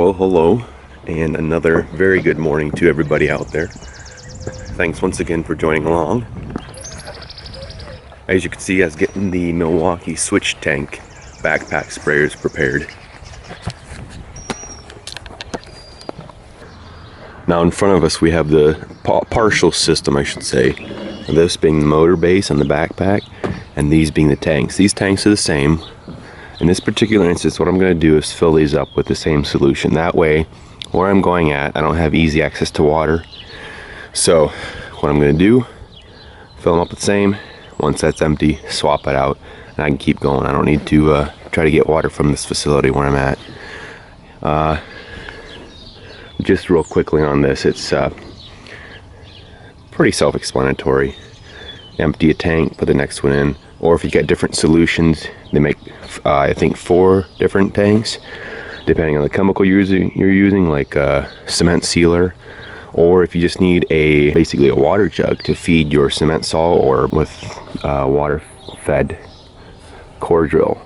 Well, hello, and another very good morning to everybody out there. Thanks once again for joining along. As you can see, I was getting the Milwaukee SWITCHTANK backpack sprayers prepared. Now in front of us we have the partial system, I should say. This being the motor base on the backpack, and these being the tanks. These tanks are the same. In this particular instance, what I'm going to do is fill these up with the same solution. That way, where I'm going at, I don't have easy access to water. So, what I'm going to do, fill them up with the same. Once that's empty, swap it out, and I can keep going. I don't need to try to get water from this facility where I'm at. Just real quickly on this, it's pretty self-explanatory. Empty a tank, put the next one in. Or if you get different solutions, they make I think 4 different tanks depending on the chemical you're using, like cement sealer, or if you just need basically a water jug to feed your cement saw, or with water fed core drill.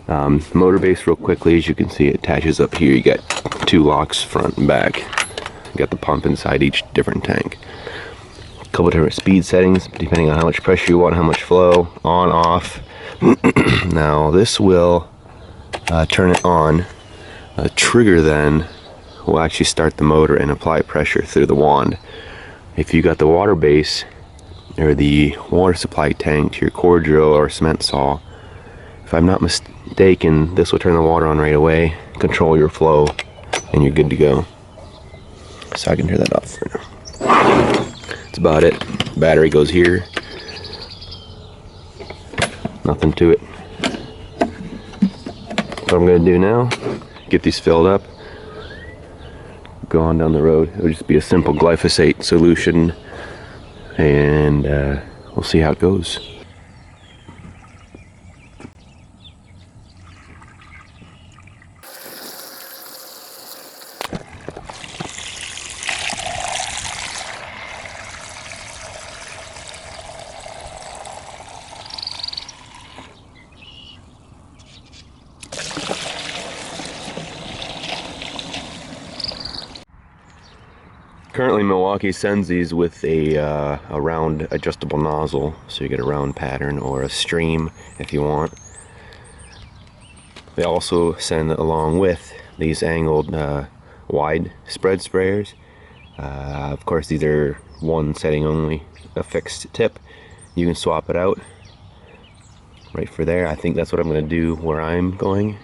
Motor base, real quickly, as you can see, it attaches up here. You get 2 locks front and back. You got the pump inside each different tank. A couple different speed settings depending on how much pressure you want, how much flow, on, off. Now this will turn it on. The trigger then will actually start the motor and apply pressure through the wand. If you got the water base or the water supply tank to your core drill or cement saw, if I'm not mistaken, this will turn the water on right away, control your flow, and you're good to go. So I can turn that off for now. That's about it. Battery goes here. Nothing to it. What I'm going to do now, get these filled up, go on down the road. It'll just be a simple glyphosate solution, and we'll see how it goes. Currently, Milwaukee sends these with a round adjustable nozzle, so you get a round pattern, or a stream if you want. They also send along with these angled wide spread sprayers. Of course, these are one setting only, a fixed tip. You can swap it out right for there. I think that's what I'm going to do where I'm going.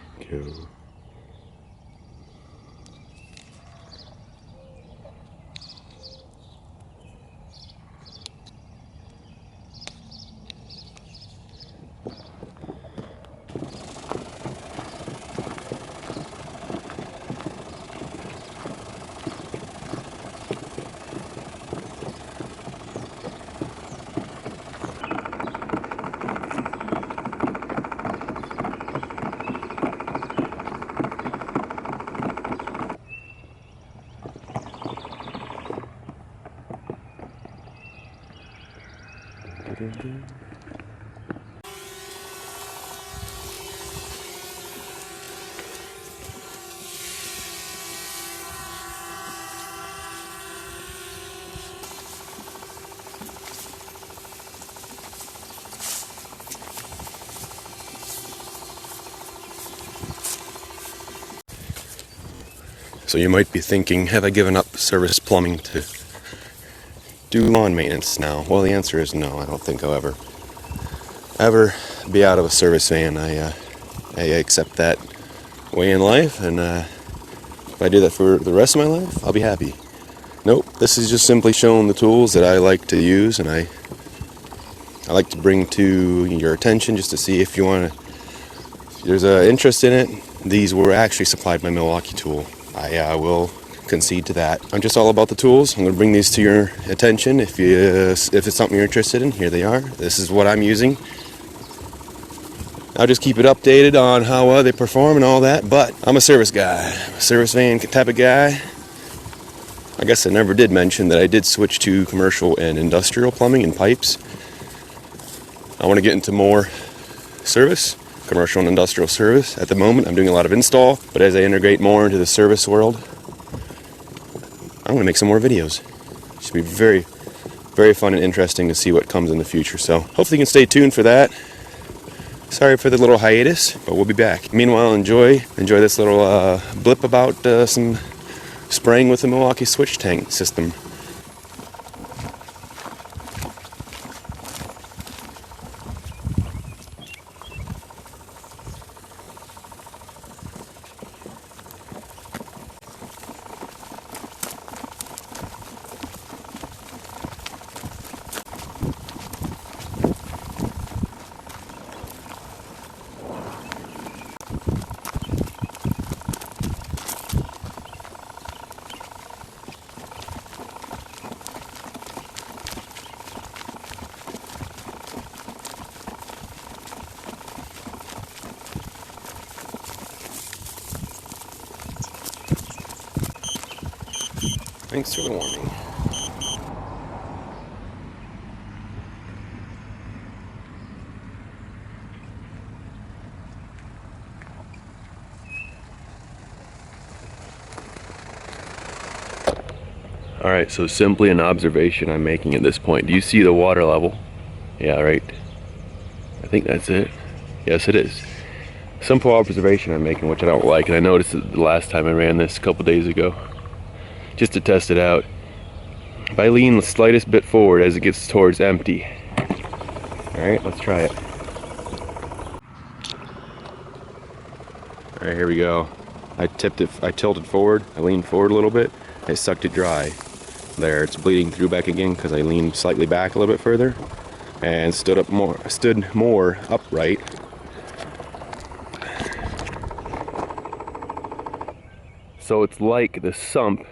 So you might be thinking, have I given up service plumbing to do lawn maintenance now? Well, the answer is no. I don't think I'll ever be out of a service van. I accept that way in life, and if I do that for the rest of my life, I'll be happy. Nope, this is just simply showing the tools that I like to use, and I like to bring to your attention just to see if you want to, if there's an interest in it. These were actually supplied by Milwaukee Tool. I will concede to that. I'm just all about the tools. I'm going to bring these to your attention. If it's something you're interested in, here they are. This is what I'm using. I'll just keep it updated on how they perform and all that, but I'm a service guy. I'm a service van type of guy. I guess I never did mention that I did switch to commercial and industrial plumbing and pipes. I want to get into more service, commercial and industrial service. At the moment, I'm doing a lot of install, but as I integrate more into the service world, I'm going to make some more videos. It should be very, very fun and interesting to see what comes in the future. So hopefully you can stay tuned for that. Sorry for the little hiatus, but we'll be back. Meanwhile, enjoy this little blip about some spraying with the Milwaukee SWITCHTANK system. Thanks for the warning. Alright, so simply an observation I'm making at this point. Do you see the water level? Yeah, right. I think that's it. Yes, it is. Simple observation I'm making, which I don't like, and I noticed it the last time I ran this a couple days ago. Just to test it out. If I lean the slightest bit forward as it gets towards empty. Alright, let's try it. Alright, here we go. I tilted forward, I leaned forward a little bit, I sucked it dry. There, it's bleeding through back again because I leaned slightly back a little bit further and stood more upright. So it's like the sump,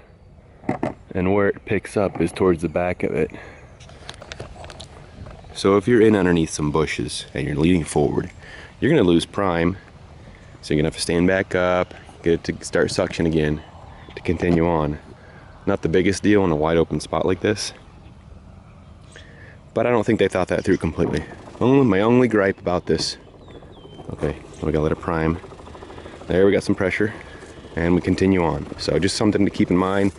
and where it picks up is towards the back of it. So if you're in underneath some bushes and you're leaning forward, you're going to lose prime. So you're going to have to stand back up, get it to start suction again to continue on. Not the biggest deal in a wide open spot like this, but I don't think they thought that through completely. My only gripe about this, okay, we gotta let it prime. There, we got some pressure, and we continue on. So just something to keep in mind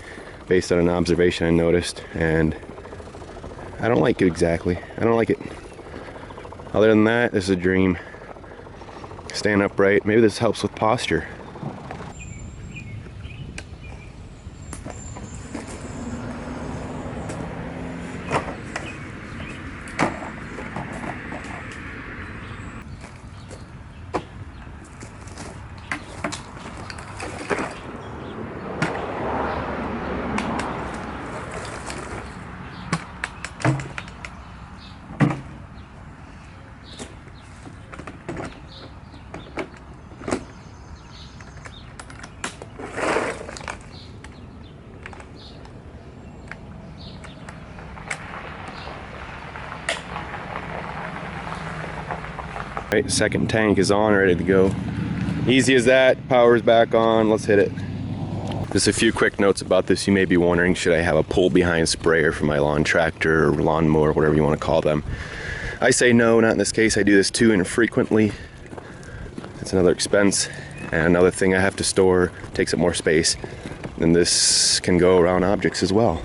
based on an observation I noticed, and I don't like it exactly. I don't like it. Other than that, this is a dream. Stand upright. Maybe this helps with posture. Right, second tank is on, ready to go. Easy as that, power's back on, let's hit it. Just a few quick notes about this. You may be wondering, should I have a pull behind sprayer for my lawn tractor or lawn mower, whatever you want to call them. I say no, not in this case. I do this too infrequently. It's another expense and another thing I have to store, takes up more space. And this can go around objects as well.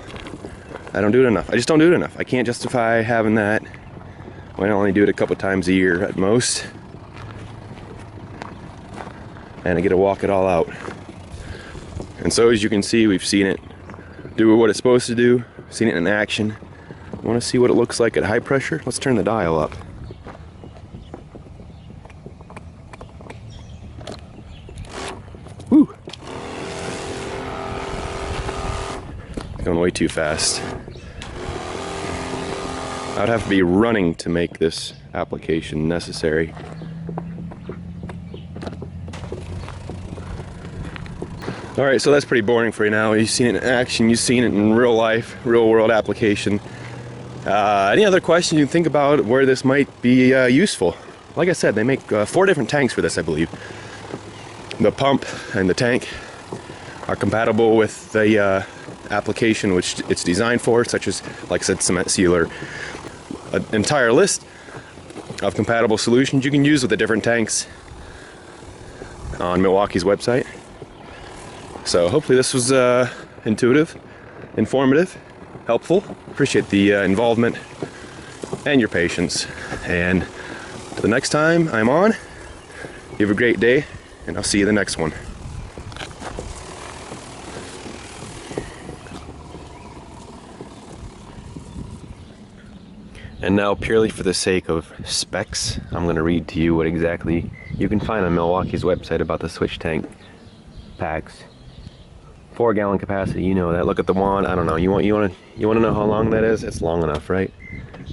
I don't do it enough. I just don't do it enough. I can't justify having that. I only do it a couple times a year at most, and I get to walk it all out. And so as you can see, we've seen it do what it's supposed to do, seen it in action. Want to see what it looks like at high pressure? Let's turn the dial up. Woo! Going way too fast. I would have to be running to make this application necessary. Alright, so that's pretty boring for you now. You've seen it in action, you've seen it in real life, real world application. Any other questions you can think about where this might be useful? Like I said, they make 4 different tanks for this, I believe. The pump and the tank are compatible with the application which it's designed for, such as, like I said, cement sealer. An entire list of compatible solutions you can use with the different tanks on Milwaukee's website. So hopefully this was intuitive, informative, helpful. Appreciate the involvement and your patience. And till the next time I'm on, you have a great day, and I'll see you the next one. And now, purely for the sake of specs, I'm going to read to you what exactly you can find on Milwaukee's website about the switch tank packs. 4-gallon capacity, you know that. Look at the wand. I don't know. You want to know how long that is? It's long enough, right?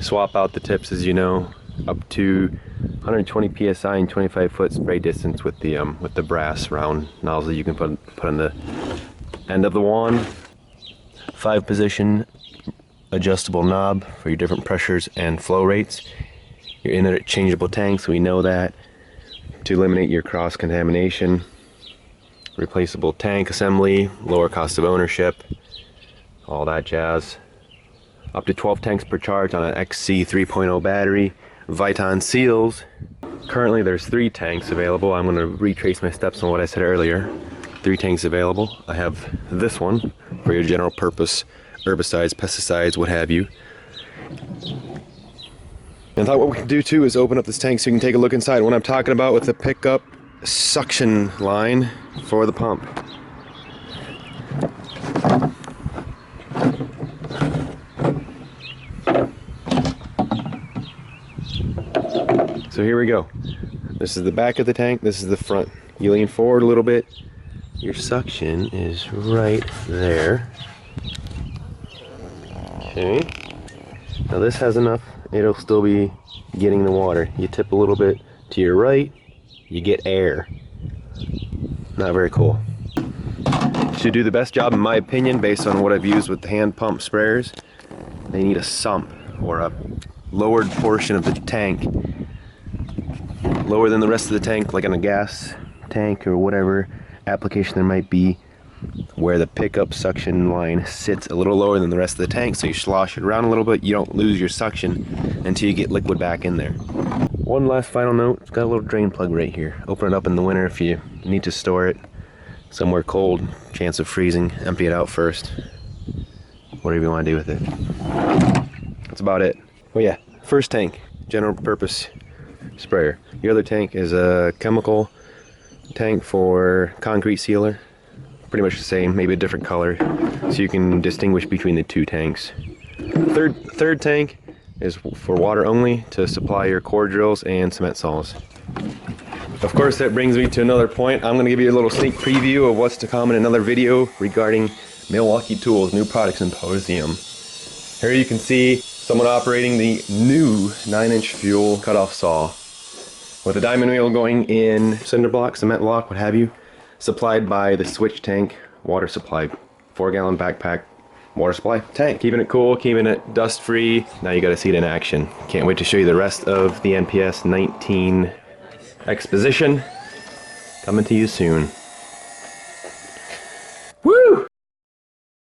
Swap out the tips, as you know, up to 120 psi and 25-foot spray distance with the brass round nozzle you can put on the end of the wand. 5-position adjustable knob for your different pressures and flow rates. Your interchangeable tanks, we know that, to eliminate your cross contamination. Replaceable tank assembly, lower cost of ownership, all that jazz. Up to 12 tanks per charge on an XC 3.0 battery. Viton seals. Currently there's 3 tanks available. I'm going to retrace my steps on what I said earlier. 3 tanks available. I have this one for your general purpose herbicides, pesticides, what have you. And I thought what we could do too is open up this tank so you can take a look inside. What I'm talking about with the pickup suction line for the pump. So here we go. This is the back of the tank, this is the front. You lean forward a little bit, your suction is right there. Okay, now this has enough, it'll still be getting the water. You tip a little bit to your right, you get air. Not very cool. To do the best job, in my opinion, based on what I've used with the hand pump sprayers, they need a sump or a lowered portion of the tank, lower than the rest of the tank, like on a gas tank or whatever application there might be, where the pickup suction line sits a little lower than the rest of the tank, so you slosh it around a little bit. You don't lose your suction until you get liquid back in there. One last final note, it's got a little drain plug right here. Open it up in the winter if you need to store it somewhere cold, chance of freezing. Empty it out first. Whatever you want to do with it. That's about it. Oh yeah, first tank, general purpose sprayer. Your other tank is a chemical tank for concrete sealer. Pretty much the same, maybe a different color, so you can distinguish between the 2 tanks. Third tank is for water only, to supply your core drills and cement saws. Of course, that brings me to another point. I'm going to give you a little sneak preview of what's to come in another video regarding Milwaukee Tools New Product Symposium. Here you can see someone operating the new 9-inch fuel cutoff saw with a diamond wheel going in cinder block, cement block, what have you, supplied by the SWITCHTANK water supply. 4-gallon backpack water supply tank. Keeping it cool, keeping it dust free. Now you gotta see it in action. Can't wait to show you the rest of the NPS 19 exposition. Coming to you soon.